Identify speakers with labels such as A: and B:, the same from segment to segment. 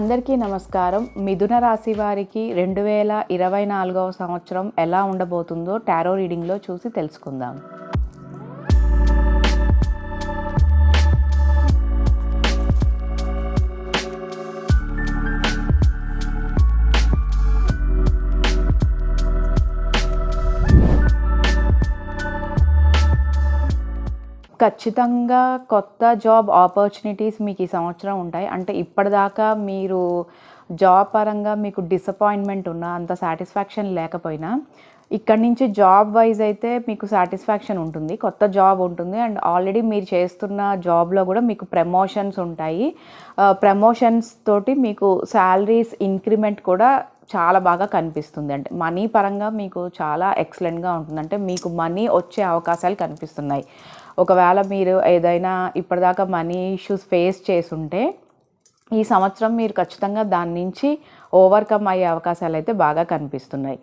A: అందరికీ నమస్కారం. మిథున రాశి వారికి 2024వ సంవత్సరం ఎలా ఉండబోతుందో టారో రీడింగ్లో చూసి తెలుసుకుందాం. ఖచ్చితంగా కొత్త జాబ్ ఆపర్చునిటీస్ మీకు ఈ సంవత్సరం ఉంటాయి. అంటే ఇప్పటిదాకా మీరు జాబ్ పరంగా మీకు డిసప్పాయింట్మెంట్ ఉన్నా, అంత సాటిస్ఫాక్షన్ లేకపోయినా, ఇక్కడి నుంచి జాబ్ వైజ్ అయితే మీకు సాటిస్ఫాక్షన్ ఉంటుంది, కొత్త జాబ్ ఉంటుంది. అండ్ ఆల్రెడీ మీరు చేస్తున్న జాబ్లో కూడా మీకు ప్రమోషన్స్ ఉంటాయి. ప్రమోషన్స్ తోటి మీకు శాలరీస్ ఇంక్రిమెంట్ కూడా చాలా బాగా కనిపిస్తుంది. అంటే మనీ పరంగా మీకు చాలా ఎక్సలెంట్గా ఉంటుంది. అంటే మీకు మనీ వచ్చే అవకాశాలు కనిపిస్తున్నాయి. ఒకవేళ మీరు ఏదైనా ఇప్పటిదాకా మనీ ఇష్యూస్ ఫేస్ చేసుంటే ఈ సంవత్సరం మీరు ఖచ్చితంగా దాని నుంచి ఓవర్కమ్ అయ్యే అవకాశాలు అయితే బాగా కనిపిస్తున్నాయి.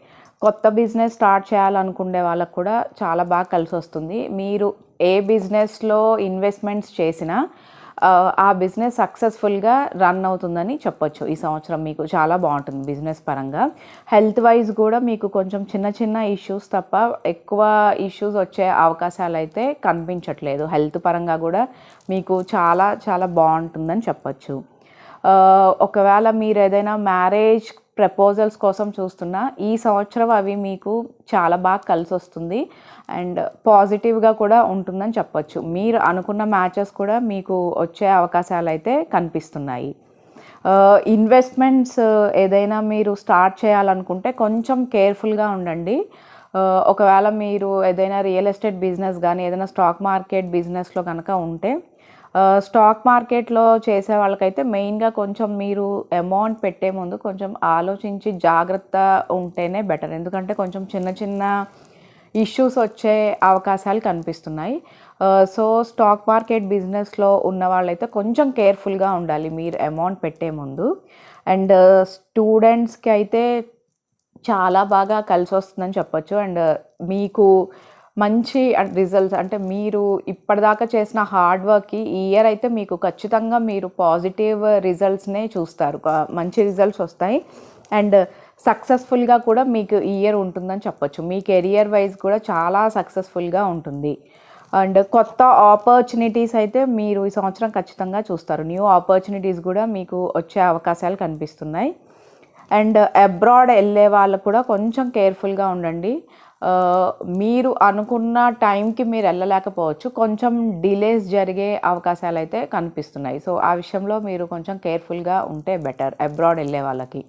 A: కొత్త బిజినెస్ స్టార్ట్ చేయాలనుకునే వాళ్ళకు కూడా చాలా బాగా కలిసి వస్తుంది. మీరు ఏ బిజినెస్లో ఇన్వెస్ట్మెంట్స్ చేసినా ఆ బిజినెస్ సక్సెస్ఫుల్గా రన్ అవుతుందని చెప్పొచ్చు. ఈ సంవత్సరం మీకు చాలా బాగుంటుంది బిజినెస్ పరంగా. హెల్త్ వైజ్ కూడా మీకు కొంచెం చిన్న చిన్న ఇష్యూస్ తప్ప ఎక్కువ ఇష్యూస్ వచ్చే అవకాశాలు అయితే కనిపించట్లేదు. హెల్త్ పరంగా కూడా మీకు చాలా చాలా బాగుంటుందని చెప్పొచ్చు. ఒకవేళ మీరు ఏదైనా మ్యారేజ్ ప్రపోజల్స్ కోసం చూస్తున్నా ఈ సంవత్సరం అవి మీకు చాలా బాగా కలిసి వస్తుంది అండ్ పాజిటివ్గా కూడా ఉంటుందని చెప్పొచ్చు. మీరు అనుకున్న మ్యాచెస్ కూడా మీకు వచ్చే అవకాశాలు అయితే కనిపిస్తున్నాయి. ఇన్వెస్ట్మెంట్స్ ఏదైనా మీరు స్టార్ట్ చేయాలనుకుంటే కొంచెం కేర్ఫుల్గా ఉండండి. ఒకవేళ మీరు ఏదైనా రియల్ ఎస్టేట్ బిజినెస్ కానీ ఏదైనా స్టాక్ మార్కెట్ బిజినెస్లో కనుక ఉంటే, స్టాక్ మార్కెట్లో చేసే వాళ్ళకైతే మెయిన్గా కొంచెం మీరు అమౌంట్ పెట్టే ముందు కొంచెం ఆలోచించి జాగ్రత్త ఉంటేనే బెటర్. ఎందుకంటే కొంచెం చిన్న చిన్న ఇష్యూస్ వచ్చే అవకాశాలు కనిపిస్తున్నాయి. సో స్టాక్ మార్కెట్ బిజినెస్లో ఉన్న వాళ్ళైతే కొంచెం కేర్ఫుల్గా ఉండాలి మీరు అమౌంట్ పెట్టే ముందు. అండ్ స్టూడెంట్స్కి అయితే చాలా బాగా కలిసి వస్తుందని చెప్పొచ్చు. అండ్ మీకు మంచి రిజల్ట్స్, అంటే మీరు ఇప్పటిదాకా చేసిన హార్డ్ వర్క్కి ఈ ఇయర్ అయితే మీకు ఖచ్చితంగా మీరు పాజిటివ్ రిజల్ట్స్నే చూస్తారు. మంచి రిజల్ట్స్ వస్తాయి అండ్ సక్సెస్ఫుల్గా కూడా మీకు ఈ ఇయర్ ఉంటుందని చెప్పొచ్చు. మీ కెరియర్ వైజ్ కూడా చాలా సక్సెస్ఫుల్గా ఉంటుంది. అండ్ కొత్త ఆపర్చునిటీస్ అయితే మీరు ఈ సంవత్సరం ఖచ్చితంగా చూస్తారు. న్యూ ఆపర్చునిటీస్ కూడా మీకు వచ్చే అవకాశాలు కనిపిస్తున్నాయి. అండ్ అబ్రాడ్ వెళ్ళే వాళ్ళు కూడా కొంచెం కేర్ఫుల్గా ఉండండి. మీరు అనుకున్న టైంకి మీరు వెళ్ళలేకపోవచ్చు, కొంచెం డిలేస్ జరిగే అవకాశాలు అయితే కనిపిస్తున్నాయి. సో ఆ విషయంలో మీరు కొంచెం కేర్ఫుల్గా ఉంటే బెటర్ అబ్రాడ్ వెళ్ళే వాళ్ళకి.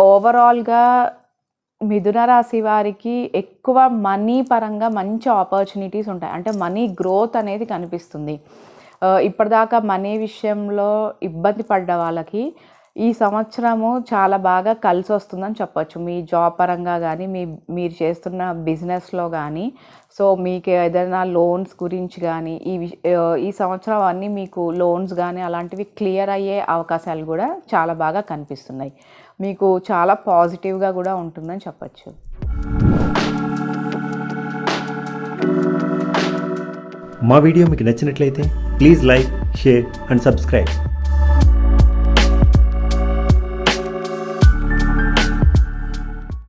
A: ఓవరాల్గా మిథున రాశి వారికి ఎక్కువ మనీ పరంగా మంచి ఆపర్చునిటీస్ ఉంటాయి. అంటే మనీ గ్రోత్ అనేది కనిపిస్తుంది. ఇప్పటిదాకా మనీ విషయంలో ఇబ్బంది పడ్డ వాళ్ళకి ఈ సంవత్సరము చాలా బాగా కలిసి వస్తుందని చెప్పొచ్చు. మీ జాబ్ పరంగా కానీ మీరు చేస్తున్న బిజినెస్లో కానీ. సో మీకు ఏదైనా లోన్స్ గురించి కానీ ఈ సంవత్సరం అన్నీ మీకు లోన్స్ కానీ అలాంటివి క్లియర్ అయ్యే అవకాశాలు కూడా చాలా బాగా కనిపిస్తున్నాయి. మీకు చాలా పాజిటివ్గా కూడా ఉంటుందని చెప్పొచ్చు.
B: మా వీడియో మీకు నచ్చినట్లయితే please like, share and subscribe.